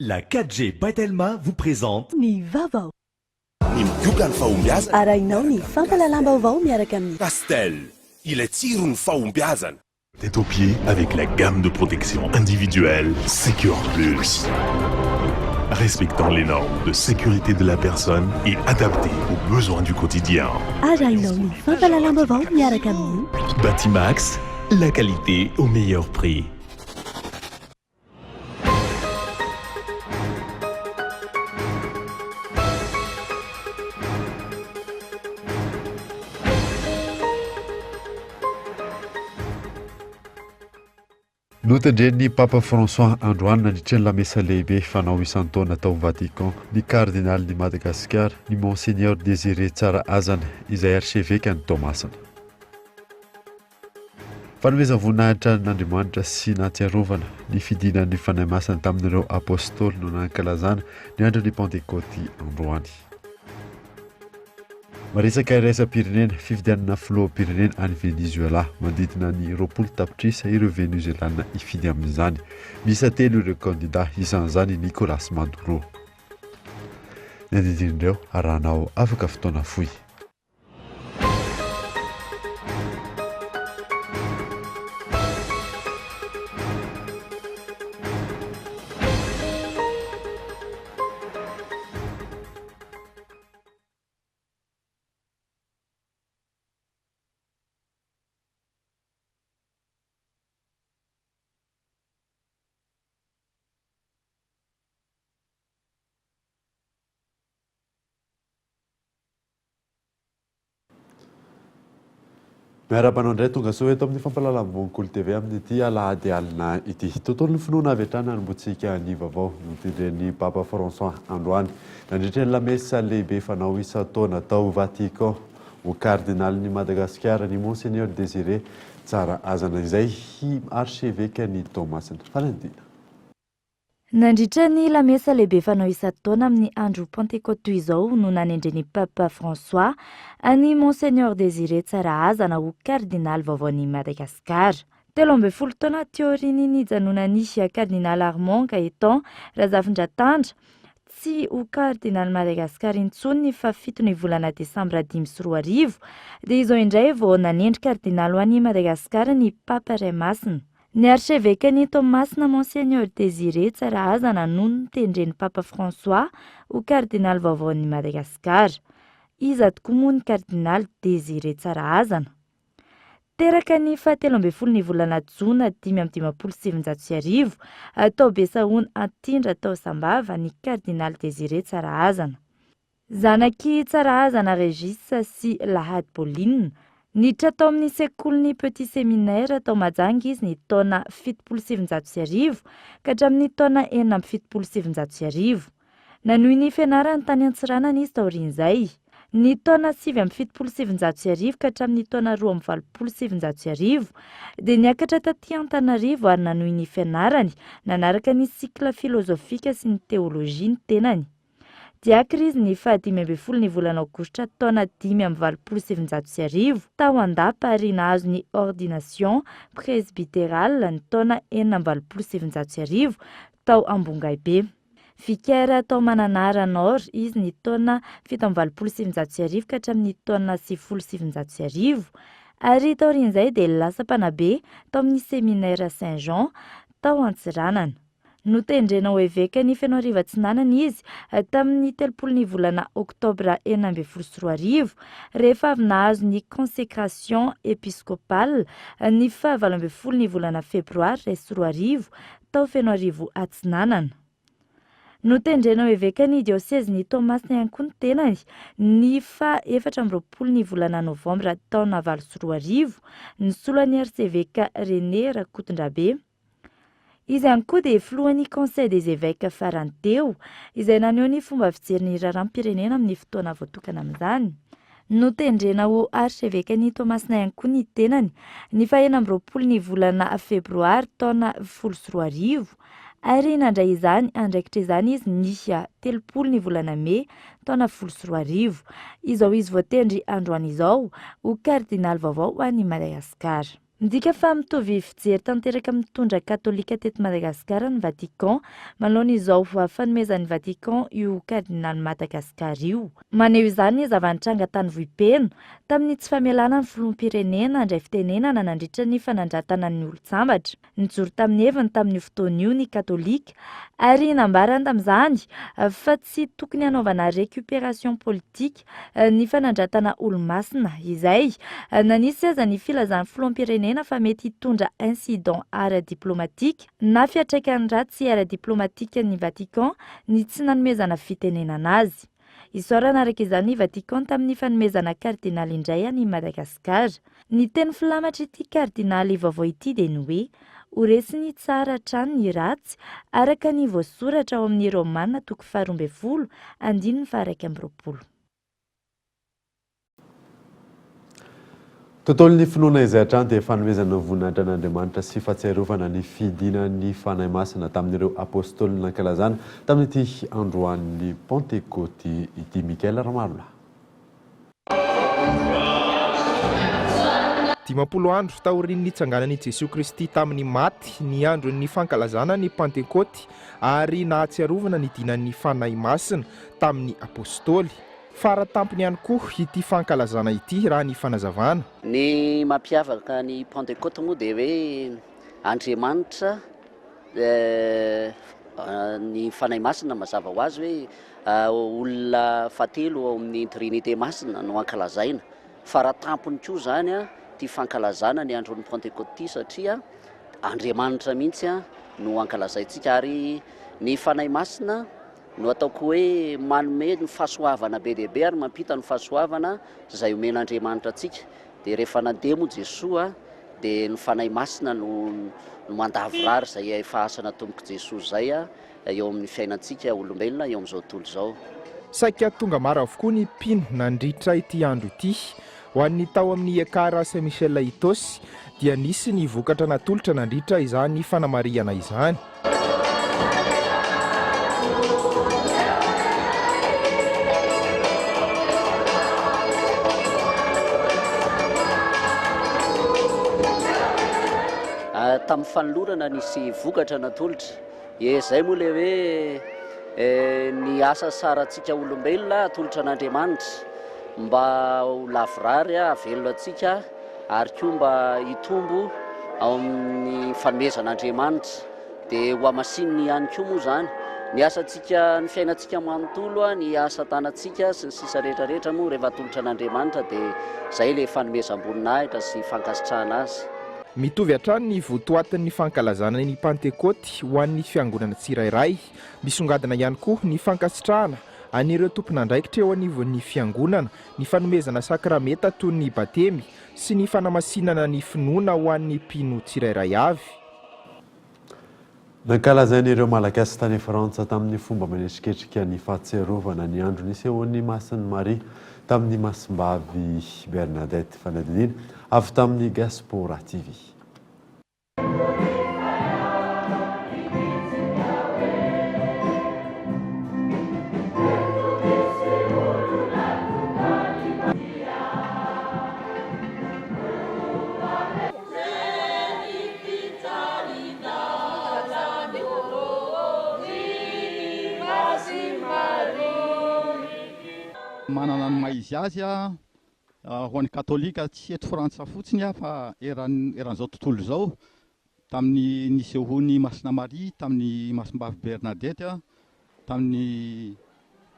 La 4G Batelma vous présente Ny vaovao. Ny mioka ny fahombiazana. Arahinao ny fampalalam-baovao miaraka amin'ny Pastel, il est tsiro ny fahombiazana. Tête aux pieds avec la gamme de protection individuelle Secure Plus. Respectant les normes de sécurité de la personne et adaptée aux besoins du quotidien. arahinao ny fampalalam-baovao miaraka amin'ny Batimax, la qualité au meilleur prix. Notendreny Papa François Androany nandritra ny lamesa lehibe fanao isan-taona tao Vatican ny cardinal ny Madagasikara ny Monseigneur Désiré Tsara Azana izay archevêque ny Tomasina. Fanomezam-voninahitra n'Andriamanitra sy nahatsiarovana ny fidinan'ny fanahy masina tamin'ireo apôstôly no nankalazana ny andron'ny Pentecote androany. Maresaka iraisam-pirenena fifidianana filoham-pirenena any Venezuela manodidina ny 20 tapitrisa ireo venezuelana hifidy amin'izany. Miisa 3 ireo kandida isan'izany Nicolas Maduro. Ny andidin'ireo arahanao afaka fotoana fohy. Miara-panao indray tonga soa eto amin'ny fampalalam-bonkolo TV amin'ny ity alahady alina ity. Tontolo ny finoana avy hatrany anombotsika ny vaovao notendren'ny Papa François Androany nandritra ny lamesa lehibe fanao isan-taona tao Vatican ho cardinal ny Madagasikara ny Monseigneur Désiré Tsara Azana izay archevêque ny Tomasina. Fanandina. Nandritra ny lamesa lehibe fanao isan-taona amin'ny andro Pentecote izao no nanendreny Papa François any Monseigneur Désiré Tsara Azana ho cardinal vaovaon'i Madagasikara. 13 taona teoriany nijanonany cardinal Armand Gaëtan Razafindratandra tsy ho cardinal Madagasikara intsony fa 7 volana Desambra 2024 dia izao indray vao nanendry cardinal ho an'i Madagasikara ny Papa Iray Masina. Ny archevêque ny Tomasina Monseigneur Désiré Tsara Azana no nitendren'ny Papa François ho cardinal vaovaon'i Madagasikara. Iza tokoa moa ny cardinal Désiré Tsara Azana. Teraka ny 17 ny volana Jona 527 atao Besahouna Antindra tao Sambava ny cardinal Désiré Tsara Azana. Zanaky Tsara Azana Régis sy Lahady Pauline niditra tao amin'ny sekolony Petit Séminaire tao Majanga izy ny taona 1770 ka hatramin'ny taona 1770. Nanohy ny fianarany tany Antsiranana izy taorian'izay. Ny taona 1770 ka hatramin'ny taona 1770 dia niakatra taty Antananarivo ary nanohy ny fianarany nanaraka ny sikla filozofika sy ny teolojia ny tenany. Diakry izy ny 15 ny volana Aogositra taona 527 tao Andapa ary nahazo ny ordination presbytérale ny taona 1770 tao Ambongaibe. Vicaire tao Mananara Nord izy ny taona 1770 ka hatramin'ny taona 1770 ary taorian'izay dia lasa mpanabe tao amin'ny séminaire Saint-Jean tao Antsiranana. Notendrena ho évêque ny Feno Rivatsinanana izy tamin'ny 30 volana Oktobra 2024 rehefa avy nahazo ny consécration épiscopale ny 17 ny volana Febroary 2024 tao Fenoarivo Atsinanana. Notendrena ho évêque ny diocèse ny Tomasina ihany koa ny tenany ny 14 ny volana Novambra taona 2024 ny solan'ny arcevêque René Rakotondrabe. Izy ihany koa dia filohan'ny Conseil des évêques farany teo izay naneho ny fomba fijeriny raharam-pirenena amin'ny fotoana voatokana amin'izany. Notendrena ho archevêque ny Tomasina ihany koa ny tenany ny 20 ny volana Febroary taona 2024 ary nandray izany andraikitra izany izy ny 30 ny volana May taona 2024. Izao izy voatendry androany izao ho cardinal vaovao ho an'i Madagasikara. Ndika fa mitovy fijery tanteraka mitondra katolika teto Madagasikara ny Vatican manoloana izao fanomezan'ny Vatican io kardinaly Madagasikara io. Maneho izany izy avy an-tranga tany Vohipeno tamin'ny tsy famelana ny filoham-pirenena handray fitenenana nandritra ny fanandratana ny olo-tsambatra. Nijoro tamin'ny heviny tamin'ny fotoana io ny katolika ary nambarany tamin'izany fa tsy tokony hanaovana récupération politique ny fanandratana olo-masina izay nanisy aza ny filazan'ny filoham-pirenena fa mety hitondra incident ara-diplomatique na fiantraikan'ny ratsy ara-diplomatique ny Vatican ny tsy nanomezana fitenenana azy. Isaorana araka izany ny Vatican tamin'ny fanomezana kardinaly indray any Madagasikara. Ny teny filamatra ity kardinaly vaovao ity dia ny hoe horesiny tsara hatrany ny ratsy araka ny voasoratra ao amin'ny Romanina 12:1-20. Tontolon'ny finoana izay hatrany dia fanomezana voninahitra an'Andriamanitra sy fahatsiarovana ny fidinan'ny fanahy masina tamin'ireo apôstôly nankalazana tamin'ity androan'ny Pentecote ity. Mikael Ramalona. 50 andro taorian'ny nitsanganan'i Jesosy Kristy tamin'ny maty ny andron'ny fankalazana ny Pentecote ary nahatsiarovana ny dinan'ny fanahy masina tamin'ny apôstôly. Faratampony ihany koa ity fankalazana ity raha ny fanazavana. Ny mampiavaka ny Pentecote moa dia hoe Andriamanitra ny fanahy masina mazava ho azy hoe olona fatelo ao amin'ny Trinité masina no ankalazaina. Faratampony koa zany ty fankalazana ny andron'ny Pentecote ity satria Andriamanitra mihitsy no ankalazaintsika ary ny fanahy masina no ataoko hoe manome ny fahasoavana be dehibe ary mampita ny fahasoavana izay omen'Andriamanitra antsika. Dia rehefa nandeha moa Jesosy dia ny fanahy masina no mandavorary izay efa asana Tompoko Jesosy zay eo amin'ny fiainantsika olombelona eo amin'izao tontolo izao. Saika tonga maro avokoa ny mpino nandritra ity andro ity. Ho an'ny tao amin'ny ekara Saint-Michel Itosy dia nisy ny vokatra natolotra nandritra izany fanamariana izany. Tamin'ny fanolorana nisy vokatra natolotra. Izay moa le hoe ny asa sarantsika olombelona atolotra an'Andriamanitra mba ho lavorary avelona antsika ary koa mba hitombo ao amin'ny fanomezan'Andriamanitra dia ho amasininy ihany koa moa zany ny asantsika ny fiainantsika manontolo ny asa tanantsika sy ny sisa rehetrarehetra moa rehefa atolotra an'Andriamanitra dia izay le fanomezam-boninahitra sy fankasitrahana azy. Mitovy hatrany ny votoatin'ny fankalazana ny Pentecote ho an'ny fiangonana tsirairay. Misongadina ihany koa ny fankasitrahana an'ireo tompon'andraikitra eo anivon'ny fiangonana, ny fanomezana sakramenta toy ny batemy sy ny fanamasinana ny finoana ho an'ny mpino tsirairay avy. Nankalazain'ireo malagasy tany Frantsa tamin'ny fomba manetriketrika ny fahatsiarovana ny andro nisehoan'ny Masin'i Maria tamin'ny masimbavy Bernadette Fanadinina avy tamin'ny Gaspora TV. Manana ny maizy azy ho an'ny katolika tsy eto Frantsa fotsiny fa eran'izao tontolo izao tamin'ny nisehoan'ny Masina Maria tamin'ny masimbavy Bernadette tamin'ny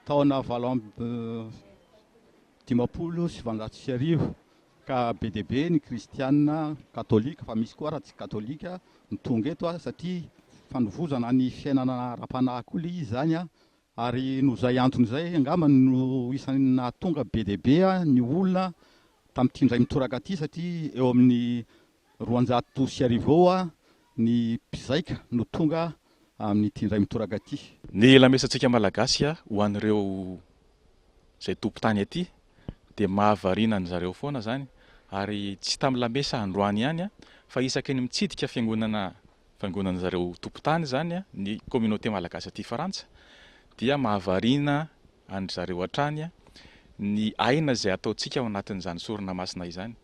taona 530 ka be dia be ny kristianina katolika fa misy koa raha tsy katolika ny tonga eto satria fanovozana ny fiainana ara-panahy koa izy zany ary no zay antony zay angamba no isan'ny nahatonga be dia be ny olona tamin'ity indray mitoraka aty satria eo amin'ny 210 ny mpizaika no tonga amin'ity indray mitoraka aty. Ny lamesantsika malagasy ho an'ireo zay tompon-tany aty dia mahavarina ny zareo foana zany ary tsy tamin'ny lamesa androany ihany fa isaky ny mitsidika fiangonana zareo tompon-tany zany ny communauté malagasy aty Frantsa dia mahavarina andry zareo hatrany ny aina izay ataontsika ao anatin'izany sorona masina izany.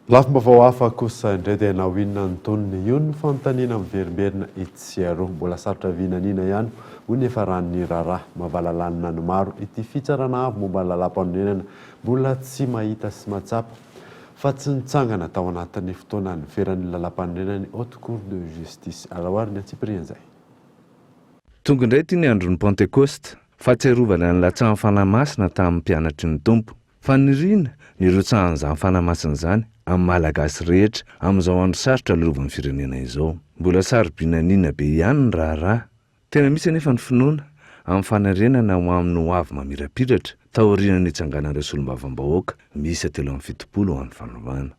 Lafim-baovao hafa kosa indray dia nahoinina ny taoniny io ny fanontaniana miverimberina etsero mbola sarotra vinaniana ihany hoy ny efa ranony raharaha mahavalalana ny maro ity fitsarana avy momba ny lalam-panorenana mbola tsy mahita sy matsapa fa tsy nitsangana tao anatin'ny fotoana ny veran'ny lalam-panorenana ny haute cour de justice arahoariny atsipirian'izay. Tonga indray ty ny andron'ny Pentecoste fahatsiarovana ny latsahan'ny fanamasina tamin'ny mpianatry ny tompo fa nirina nirotsahan' izany fanamasina izany amin'ny malagasy rehetra amin'izao andro sarotra lovan'ny firenena izao. Mbola sarobinaniana be ihany ny raharaha. Tena misy anefa ny finoana amin'ny fanarenana ho amin'ny ho avy mamirapiratra taoriana ny itsanganan'ireo solombavam-bahoaka misy 37 ho an'ny fanovana.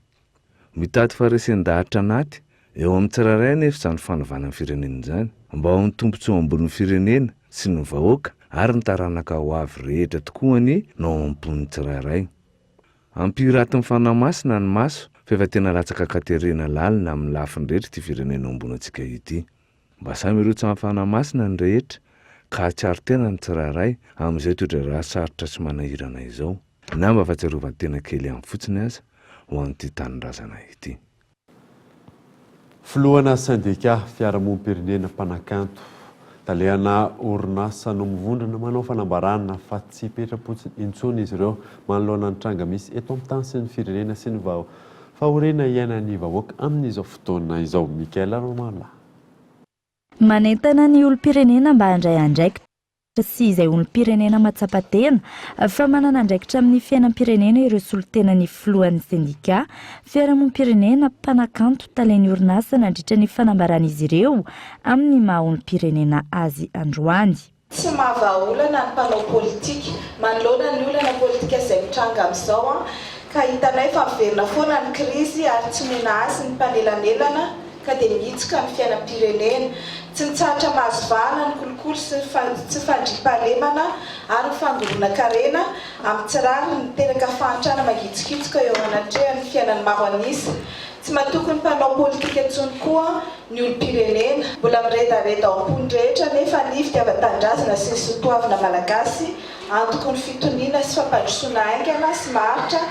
Mitady faharesen-dahatra anaty eo amin'ny tsiraray nefa izany fanovana amin'ny firenena izany mba ho ny tombontsoa ambonin'ny firenena sy ny vahoaka ary ny taranaka ho avy rehetra tokoa ny nao ampon'ny tsiraray. Ampiratin'ny fanamasina ny maso fa tena latsaka katerena lalina amin'ny lafiny rehetra ty firenena ambonantsika ity. Mba samy irotsa amin'ny fanamasina ny rehetra ka hatsiaro tena ny tsiraray amin'izay toetra raha sarotra sy manahirana izao. Na mba fahatsiarovany tena kely amin'ny fotsiny aza ho an'ity tanindrazana ity. Filohana syndicat fiarahamonim-pirenena mpanakanto talehana orinasa no mivondrona manao fanambarana fa tsy hipetra-potsiny intsony izy ireo manoloana ny tranga misy eto amin'ny tany sy ny firenena sy ny fahoriana iainan'ny vahoaka amin'izao fotoana izao. Mikaela Romala. Manentana ny olom-pirenena mba handray andraikitra sy izay olom-pirenena matsapa-tena fa manana andraikitra amin'ny fiainam-pirenena ireo solon-tenany filohan'ny sindika fiarahamonim-pirenena mpanakanto taleny orinasa nandritra ny fanambaran'izy ireo amin'ny maha olom-pirenena azy androany. Tsy mahavaolana ny mpanao politika manoloana ny olana politika izay mitranga amin'izao ka hitanay fa miverina foana ny krizy ary tsy mena azy ny mpanelanelana ka dia mihitsika ny fiainam-pirenena. Tsy nitsahatra mahazovana ny kolokolo sy fandriam-pahalemana ary fandorona karena amin'ny tsirary ny teraka fahantrana magitsikitsika eo anatrehan'ny fiainan'ny maro anisa. Tsy mahatoky ny mpanao politika intsony koa ny olom-pirenena mbola miredareda ao am-pony rehetra nefa ny fitiavan-tandrazana sy ny soatoavina malagasy antoko ny fitoniana sy fampandrosoana aingana sy maharitra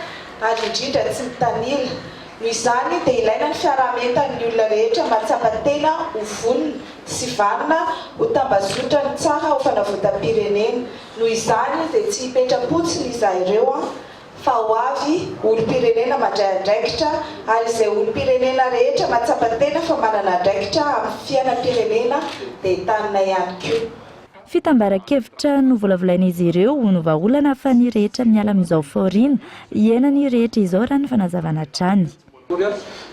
ary indrindra tsy mitanila. Noho izany dia ilaina ny fiarahamentan'ny olona rehetra matsapa-tena ho vonona sy vanona ho tambazotra ny tsara ho fanavotam-pirenena. Noho izany dia tsy hipetra-potsiny izaho ireo fa ho avy olom-pirenena mandray andraikitra ary izay olom-pirenena rehetra matsapa-tena fa manana andraikitra amin'ny fiainam-pirenena dia hitanina ihany koa. Fitambaran-kevitra no volavolain'izy ireo no vahaolana fa ny rehetra miala amin'izao fahoriana iainany rehetra izao raha ny fanazavana hatrany.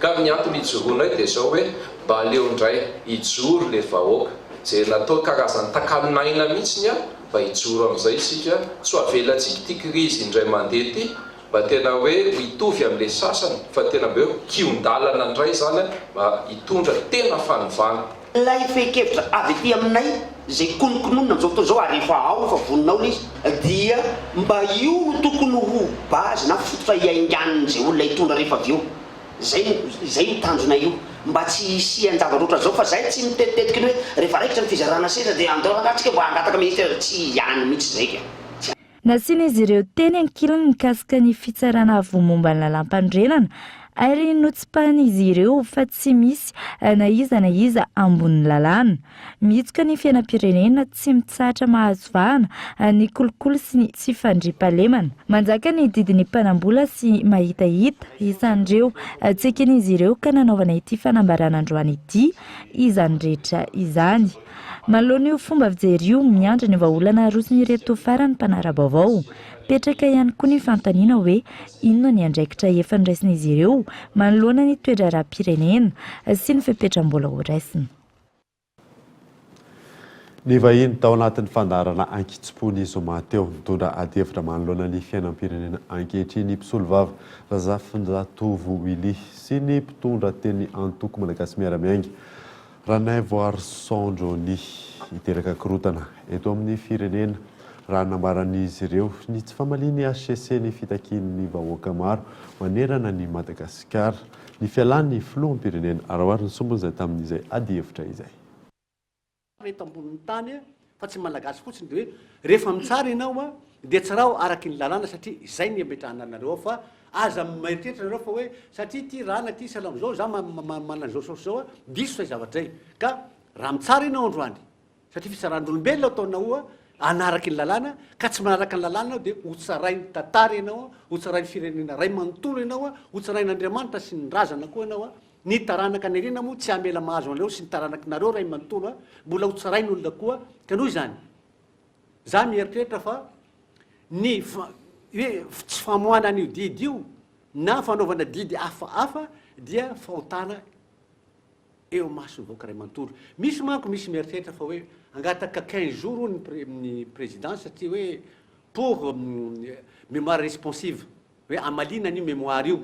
Ka ny antony ijoroanay dia izao hoe mba aleo indray ijoro le vahoaka izay natao karazany takalonaina mihitsiny mba hijoro amin'izay isika tsy avelantsika ity krizy indray mandeha ity mba tena hoe hitovy amin'ilay sasany fa tena be hoe kion-dalana indray izany mba hitondra tena fanovana. Ilay fehi-kevitra avy ety aminay izay konokononina amin'izao fotoana izao ary efa ao fa voninao izy dia mba io no tokony ho bazy na fototra iainganiny izay olona hitondra rehefa avy eo. Zay mitanjona io mba tsy hisian-javatra oatra zao fa zay tsy mitetitetika ny hoe rehefa raikitra ny fizarana seza dia andao angatsika mba hangataka ministera tsy ihany mihitsy zaika. Nasiana izy ireo teny ankilany mikasika ny fitsarana momba ny lalam-pandrenana ary notsipahan'izy ireo fa tsy misy na iza ambony lalàna. Mihitsika ny fiainam-pirenena tsy mitsahatra mahazovana ny kolokolo sy ny tsy fandriam-pahalemana. Manjaka ny didiny mpanambola sy mahitahita isan'ireo tsy eken'izy ireo ka nanaovana ity fanambarana androany ity izany rehetra izany. Manoloana io fomba fijery io miandry ny vahaolana arosony ireto farany mpanara-baovao. Petraka ihany koa ny fantaniana hoe inona ny andraikitra efa niraisin'izy ireo manoloana ny toetra raha-pirenena sy ny fepetra-mbola ho raisiny. Ny vahiny tao anatin'ny fandarana ankitso-pony zoma teo mitondra adevitra manoloana ny fiainam-pirenena ankehitriny mpisolo vava Razafindratovo Willy sy ny mpitondra teny antoko malagasy miara-miainga raha nay voary sondro ny hiteraka korotana eto amin'ny firenena raha nambaran'izy ireo ny tsy famaliany HCC ny fitakin'ny vahoaka maro manerana ny Madagasikara ny fialan'ny filoham-pirenena arahoary ny sombony izay tamin'izay ady hevitra izay reto ambonin'ny tany fa tsy malagasy fotsiny dia hoe rehefa mitsara ianao dia tsy raha araky ny lalàna satria izay ny ametrahana anareo fa aza maeritreritra nareo fa hoe satria ty rana ty salam'izao za manan'izao saosy zao diso zay zavatra zay ka raha mitsara ianao androany satria fitsarandrolombelona ataonao anaraky ny lalàna ka tsy manaraka ny lalàna dia hotsarainy tantara ianao hotsarainy firenena ray manontolo ianao hotsarain'Andriamanitra sy ny razana koa ianao ny taranaka ny rena moa tsy amela mahazo anareo sy ny taranaka nareo ray manontolo mbola hotsarainy olona koa ka noho izany za mieritreritra fa ny hoe tsy famoana an'io didy io na fanaovana didy hafahafa dia fahotana eo masony vahoaka ray manontolo misy manko misy mieritreritra fa hoe angataka 15 jours ny président satria hoe pour mémoire responsive hoe amalina ny mémoire io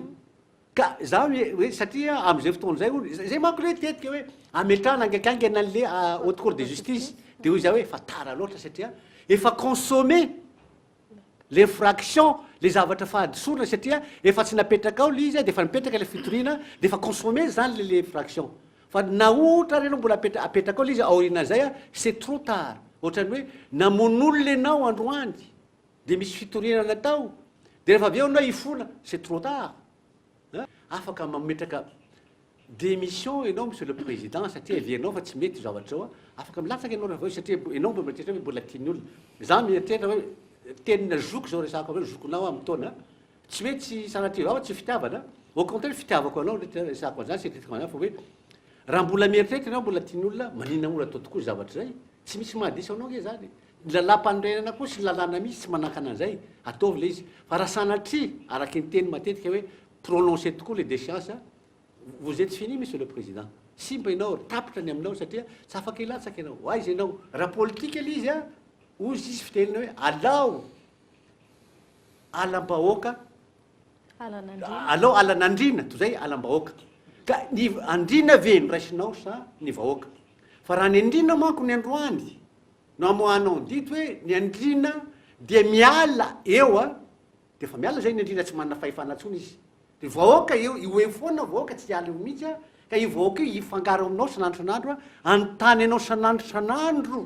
ka za hoe satria am'izay fotoana zay manko le tetika hoe ametrahana angakangana an'le haute cour de justice dia hoy za hoe fa tara loatra satria efa consommé l'infraction le zavatra fahadisorana satria efa tsy napetraka ao le izy dia efa nipetraka le fitoriana dia efa consommé zany le infraction fa na ohatra reny mbola apetraka ao le izy aoriana zay c'est trop tard ohatrany hoe namon'olona ianao androany dia misy fitoriana natao dia rehefa avy eo anao ifona c'est trop tard afaka mametraka démission ianao monsieur le président satria avianao fa tsy mety zavatra zao afaka milatsaka ianao rehefa satria ianao mba mieritreritra hoe mbola tiany olona za mieritreritra hoe tenina zoko zao resako hoe zokonao amin'ny taona tsy hoe tsy sanatria vava tsy fitiavana au contraire fitiavako anao resako an'izany setretriko anao fa hoe raha mbola mieritreritra ianao mbola tiany olona manina olona atao tokoa zavatra zay tsy misy mahadisa anao nge zany lalam-panorenana koa sy lalàna misy tsy manakana an'izay ataovy le izy fa raha sanatria araky ny teny matetika hoe prononcer tokoa les déchéances vous êtes fini monsieur le président simba ianao tapitra ny aminao satria tsy afaka ilatsaka ianao aiza ianao raha politika le izy ozy izy fitelina hoe alao alam-bahoaka alao alan'andrina to zay alam-bahoaka ka ny andrina ve noraisinao sa ny vahoaka fa raha ny andrina manko ny androany no amohanao dito hoe ny andrina dia miala eo dia fa miala zay ny andrina tsy manana fahefana ntsony izy dia vahoaka eo io foana vahoaka tsy hiala eo mihitsy ka io vahoaka io hifangaro aminao sanandro sanandro anontany anao sanandro sanandro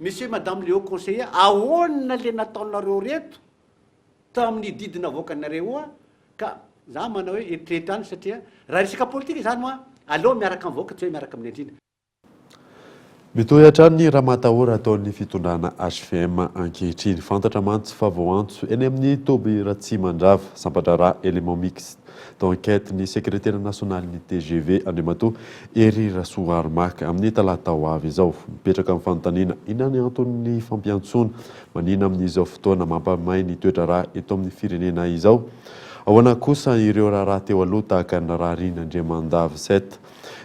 monsieur madame le haut conseiller ahoana le nataonareo reto tamin'ny didina vahoakanareo ka za manao hoe eritreritra any satria raha resaka politika zany moa aleo miaraka amin'ny vahoaka tsy hoe miaraka amin'ny andrina mitohy hatrany ny raha matahora ataon'ny fitondrana HVM ankehitriny fantatra mantsy fa voantso eny amin'ny toby Ratsimandrava sampadrara élément mixte d'enquête ny secrétaire national ny TGV Andriamatoa Ery Rasoarmaka amin'ny talata ho avy izao mipetraka amin'ny fanontaniana inona ny anton'ny fampiantsoana manina amin'izao fotoana mampamay ny toetra raha eto amin'ny firenena izao ahoana kosa ireo raharaha teo aloha tahaka ny Rarin'Andriamandava 7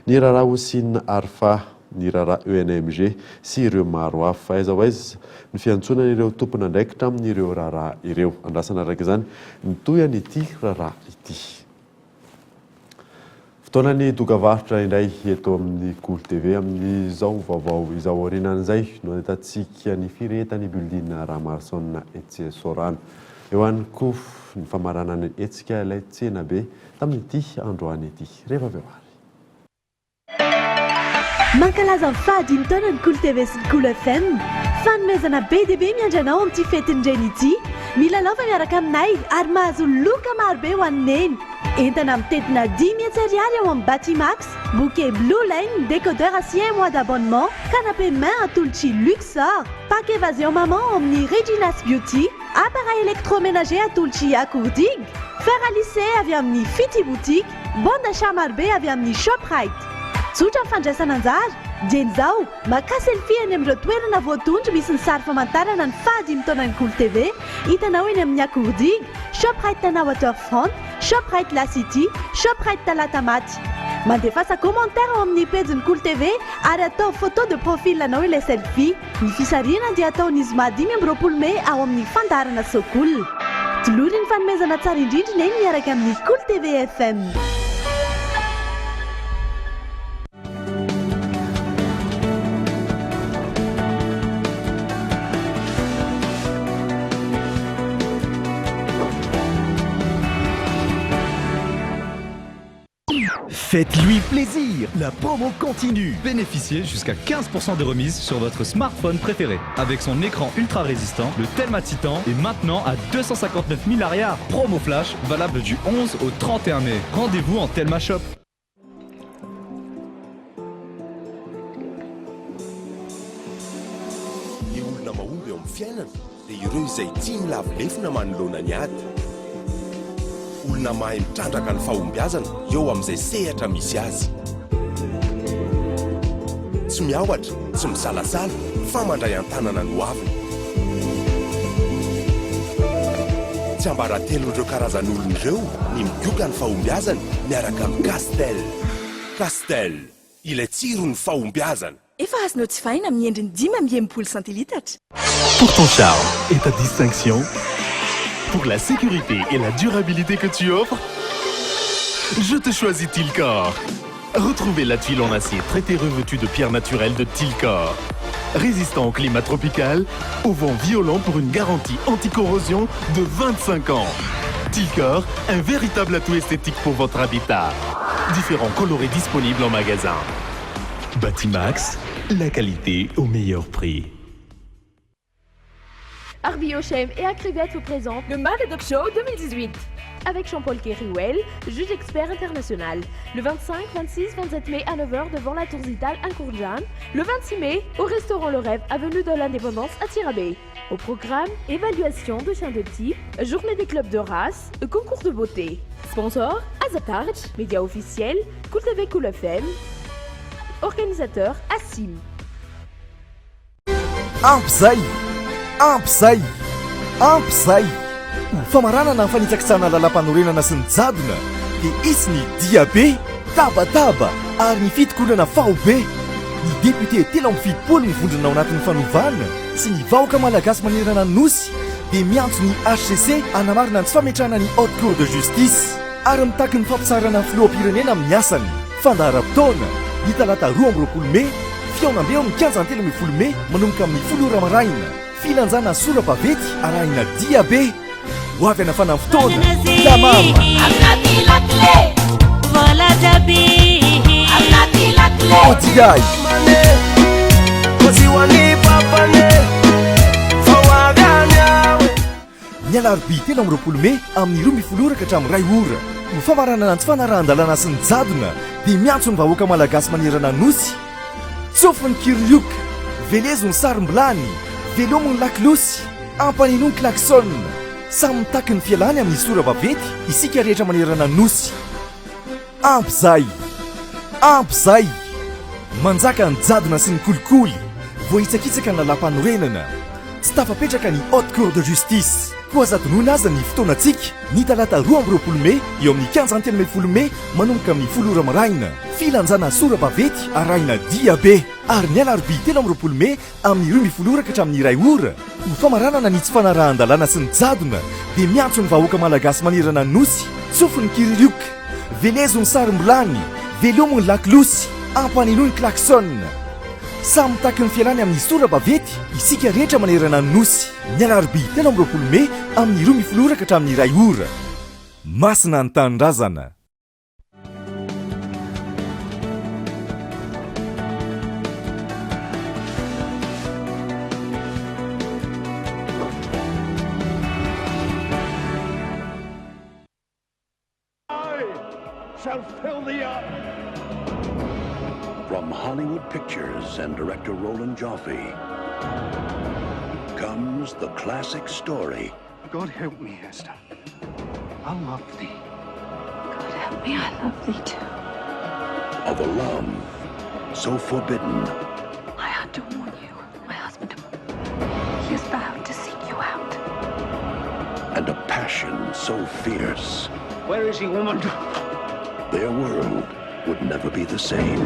ny raharaha Osinina Arfa ny raharaha ENMG sy ireo maro hafa aiza ho aiza ny fiantsonana ireo tompona ndraikitra amin'ireo raharaha ireo andrasana araka izany nitoyany ity raharaha ity fotoanany dokavarotra indray eto amin'ny Cool TV amin'izao vaovao izao aorinan'izay no ahitatsika ny firetany building Ramarsona Etsy Sorano eo ihany koa ny famarana ny etsika ilay tsena be tamin'ity androany ity rehefa avy eo mankalaza ny fahadimy taona ny Cool TV sy ny Cool FM fanomezana be dia be miandranao amin'ity fetin'ireny ity milalao fa miaraka aminay ary mahazo loka marobe ho anneny entana mitetina 10 000 ariary ao amin'ny Batimax bouquet Blue Lane décodeur à 6 mois d'abonnement canapé main atolotra Luxor pack évasion maman amin'ny Regina's Beauty appareil électroménager atolotra Akourdig fer à lisser avy amin'ny Fiti Boutique bon d'achat marobe avy amin'ny Shoprite tsotra ny fandraisana anjara dieny zao maka selfie eny amin'ireo toerana voatondro misy ny sary famantarana ny fahadimy taona ny Cool TV hitanao eny amin'ny Akourdig Shoprite Tana Waterfront Shoprite La City Shoprite Talatamaty mandefasa commentaire ao amin'ny page-ny Cool TV ary atao photo de profil anao ilay selfie ny fisarina dia ataon'izy 25 May ao amin'ny fandarana Sokol tolory ny fanomezana tsara indrindrina eny miaraka amin'ny Cool TV FM Faites-lui plaisir. La promo continue. Bénéficiez jusqu'à 15% de remise sur votre smartphone préféré. Avec son écran ultra résistant, le Telma Titan est maintenant à 259 000 arrières. Promo flash valable du 11 au 31 mai. Rendez-vous en Telma Shop. Ny olona mahomby eo amin'ny fiainana dia ireo izay tia milavilefina manoloana ny ady. Olona mahay mitrandraka ny fahombiazana eo amin'izay sehatra misy azy. Tsy miaohatra, tsy misalasala, fa mandray an-tanana no aviny. Tsy ambaratelo ireo karazan'olona ireo ny migoka ny fahombiazana miaraka amin'ny Castel. Castel, ilay tsiro ny fahombiazana. Efa azonao tsy fahina amin'ny endriny 5 centilitatra. Pour ton charme et ta distinction, pour la sécurité et la durabilité que tu offres, je te choisis Tilcor. Retrouvez la tuile en acier traitée revêtue de pierres naturelles de Tilcor. Résistant au climat tropical, au vent violent pour une garantie anti-corrosion de 25 ans. Tilcor, un véritable atout esthétique pour votre habitat. Différents colorés disponibles en magasin. Batimax, la qualité au meilleur prix. Arby Ochem et Acrivette vous présentent le Mad Dog Show 2018 avec Jean-Paul Keriwell, juge expert international. Le 25, 26, 27 mai à 9h devant la Tour Zital à Courjan. Le 26 mai au restaurant Le Rêve, avenue de l'Indépendance à Tirabé. Au programme, évaluation de chiens de type, journée des clubs de race, concours de beauté. Sponsor, Azatarch, média officiel, Cool TV Cool FM. Organisateur, Assim. Ampzay ny famaranana ny fanitsakitsahana lalam-panorenana sy ny jadona dia isy ny diabe tabataba ary ny fitokonana faobe. Ny député telo amby fitopolo ny vondrona ao anatin'ny fanovana sy ny vahoaka malagasy manerana ny nosy dia miantso ny HCC hanamarina ny tsy fametrahana ny haute cour de justice ary mitaky ny fampisarana ny filoham-pirenena amin'ny asany. Fandaharam-potoana ny talata 20 Mai, fiaonam-be eo amin'ny 15 Mai manomboka amin'ny 10 Ramaraina. Filanjana sora-bavety arahina diabe. Ho avy anafana fotoana tamama otiay ny alarobia 3 Mai amin'ny 12 hatramin'ny 2 ora. Ho famaranana ny tsy fanarahan-dalàna sy ny jadona dia miantso ny vahoaka malagasy manerana nosy. Tsofiny kirioka, velezony sarim-bilany, velomony lakilosy, ampanino ny klakson. Samy mitaky ny fialany amin'ny sora-bavety isika rehetra manerana nosy. Ampzay manjaka ny jadona sy ny kolikoly, voaitsakitsaka ny lalam-panorenana. Tsy tafapetraka ny haute cour de justice. Koa azatonona aza ny fotoanantsika ny talata 20 Mai eo amin'ny 15 Mai manomboka amin'ny 10 Ramaraina. Filanjana sora-bavety arahina diabe ary ny alarobia 3 Mai amin'ny 12 hatramin'ny 2 ora. Ho famaranana ny tsy fanarahan-dalàna sy ny jadona dia miantso ny vahoaka malagasy manerana nosy. Tsofiny kirioka, velezony sarim-bilany, velomony lakilosy, ampanino ny klakson. Samy mitaky ny fialany amin'ny sora-bavety isika rehetra manerana nosy. Ny alarobia 3 Mai amin'ny 12 hatramin'ny 2 ora. Masina ny tanindrazana. Shall fill the earth. From Hollywood Pictures and director Roland Joffe comes the classic story. God help me, Esther. I love thee. God help me, I love thee too. Of a love so forbidden. I had to warn you. My husband, he has vowed to seek you out. And a passion so fierce. Where is he, woman? Their world would never be the same.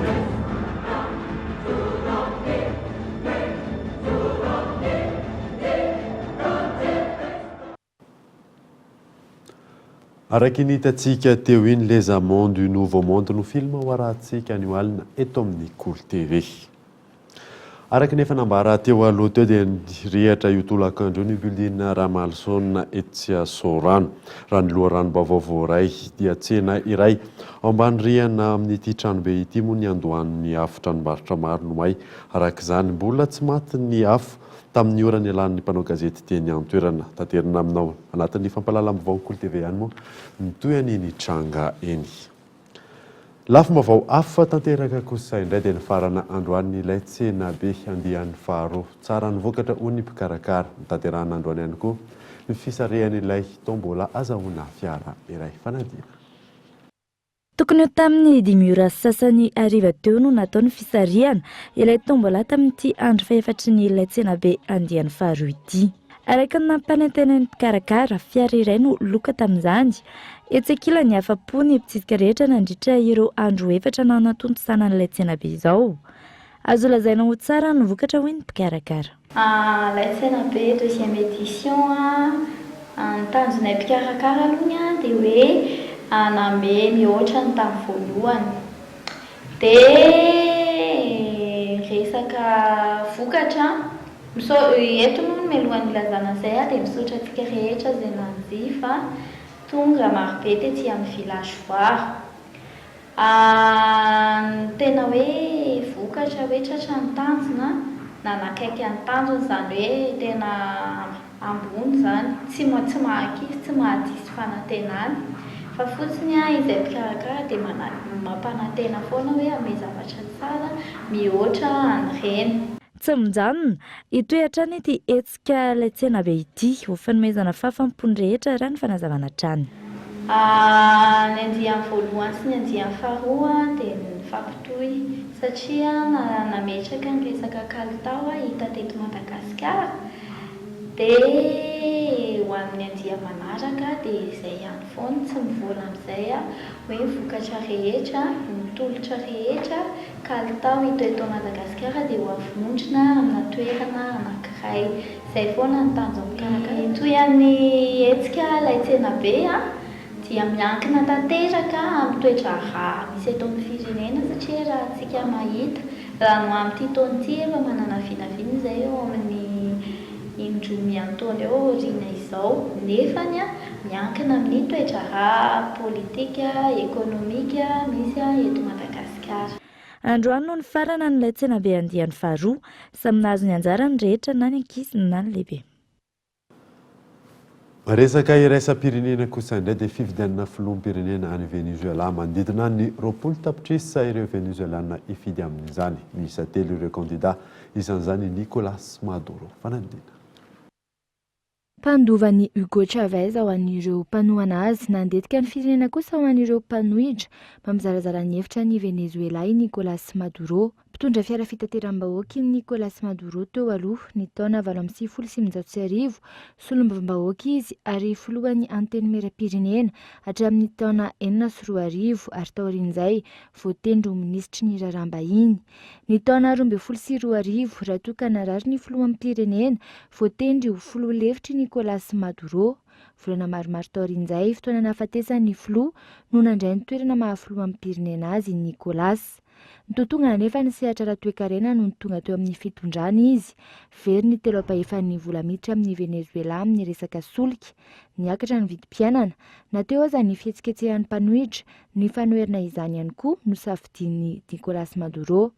Araka ny hitantsika teo iny Les Amants du Nouveau Monde no film ho arahantsika anio alina eto amin'ny Cool TV. araka nefa nambara teo aloha teo dia rihatra io tolakandro ny Building Ramalson Etsiasorano raha ny loharano vaovao ray dia tsena iray ambany rihana amin'ity tranobe ity moa ny andohan'ny afo tranombarotra maro no may araka izany mbola tsy maty ny afo tamin'ny orany alan'ny mpanao gazety teny an-toerana tanterina aminao anatin'ny fampalalam-baovao KOL-TV ihany moa nitoy an'iny tranga eny. Lafo mavao afa tanteraka kosa indray dia nifarana androany ilay tsena be andian'ny faharoa tsara ny vokatra hoy ny mpikarakara nitanterahana androany ihany koa ny fisarehan'ilay tombola azahoana fiara iray fanadina. Tokony ho tamin'ny 5 ora sasany hariva teo no natao ny fisarihana ilay tombola tamin'ity andro fahefatry ny ilay tsena be andian'ny faharoa ity. Araka ny nampanantena ny mpikarakara fiara iray no loka tamin'izany. Etsy ankila ny afa-po ny mpitsidika rehetra nandritra ireo andro efatra nanatontosana an'ilay tsena be izao. Azo lazaina ho tsara ny vokatra hoy ny mpikarakara. Ilay tsena be deuxième édition ny tanjonay mpikarakara aloha dia hoe nambe mihoatra ny tamin'ny voalohany. Dia resaka vokatra eto moa melohan'ny ilazana izay dia misaotra antsika rehetra izay manjifa tonga marobe tetsy amin'ny village voire. Tena hoe vokatra hoe tratra ny tanjona na nakaiky ny tanjona izany hoe tena ambony izany tsy mahakify tsy mahadisy fanantenana fa fotsiny izay mpikarakara dia mampanantena foana hoe ame zavatra tsara mihoatra an'ireny. Tsy mijanona itoetra ny ity etsika ilay tsena be ity ho fanomezana fahafampony rehetra raha ny fanazavana trano. Ny andian'ny voalohany sy ny andian'ny faharoa dia nifampitohy satria nametraka ny resaka kalitao hita teto Madagasikara. Dia ho amin'ny andia manaraka dia izay ihany foana tsy mivola amin'izay hoe vokatra rehetra, tolotra rehetra, kalitao hita eto Madagasikara dia ho avondrina amina toerana anankiray. Izay foana ny tanjon'ny mpikarakara. Toy an'ny hetsika ilay tsena be dia miankina tanteraka amin'ny toetra rà misy eto amin'ny firenena satria raha antsika mahita raha no amin'ity taona ity efa manana vinavina izay eo amin'ny indroa miantaona eo aoriana izao nefany miankina amin'ny toetra rà politika, ekonomika misy eto Madagasikara. Androany no ny farana n'ilay tsena be andian'ny faharoa samy nahazo ny anjara ny rehetra na ny ankizy na ny lehibe. Resaka iraisam-pirenena kosa indray dia fifidianana filoham-pirenena any Venezuela manodidina ny 20 tapitrisa ireo venezuelana hifidy amin'izany. Miisa 3 ireo kandida isan'izany Nicolas Maduro fanadina. Mpandovan'i Hugo Chavez ao an'ireo mpanohana azy nandetika ny firenena kosa ao an'ireo mpanohitra mamizarazara ny hevitra ny Venezuela i Nicolas Maduro. Mpitondra fiara fitateram-bahoaka i Nicolas Maduro teo aloha ny taona 2019 solombavam-bahoaka izy ary filohan'ny antenimieram-pirenena hatramin'ny taona 2004 ary taorian'izay voatendry ho minisitry ny raharaham-bahiny. Ny taona 2012 raha toa ka narary ny filohan'ny pirenena voatendry ho filoha lefitry Nicolas Maduro. Volana maromaro taorian'izay fotoana nahafatesan'ny filoha no nandray ny toerana mahafilohan'ny pirenena azy Nicolas. Nitotonga nefa ny sehatra raha-toekarena no tonga teo amin'ny fitondrana izy. Very ny 3 vola miditra amin'ny Venezuela amin'ny resaka solika, niakatra ny vidim-piainana, na teo aza ny fihetsiketsehan'ny mpanohitra, ny fanoherina izany ihany koa no safidian'ny Nicolas Maduro.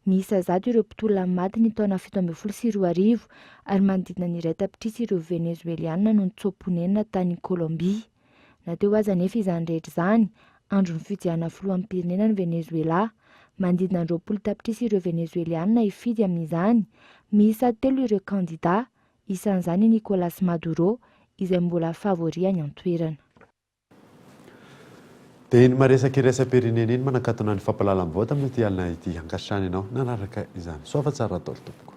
Miisa 10 ireo mpitolona maty ny taona 2012 ary manodidina ny 1 tapitrisa ireo venezueliana no nitsoponenina tany Colombia. Na teo aza nefa izany rehetra izany, andro ny fidiana filohan'ny pirenena ny Venezuela, manodidina 20 tapitrisa ireo venezueliana hifidy amin'izany. Miisa 3 ireo kandida, isan'izany Nicolas Maduro izay mbola favori any an-toerana. Dia iny maresaka iraisam-pirenena iny manakatona ny fampalalam-baovao tamin'ity alina ity ankatrany ianao nanaraka izany. Soafa tsara ataolo tompoko.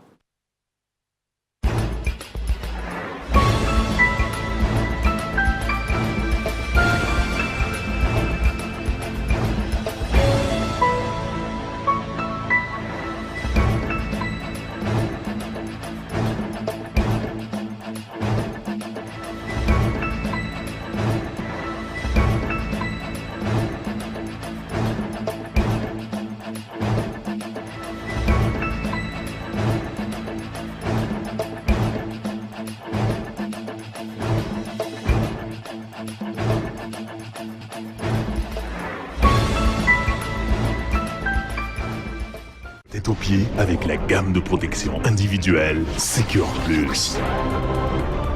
Tête aux pieds avec la gamme de protection individuelle Secure Plus.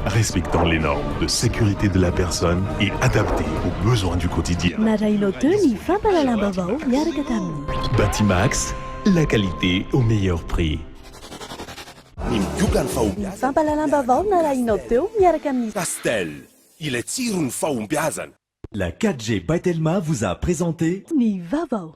Respectant les normes de sécurité de la personne et adapté aux besoins du quotidien. Batimax, la qualité au meilleur prix. Castel, il est tiré une faubiazan. La 4G Baitelma vous a présenté Ni Vavao.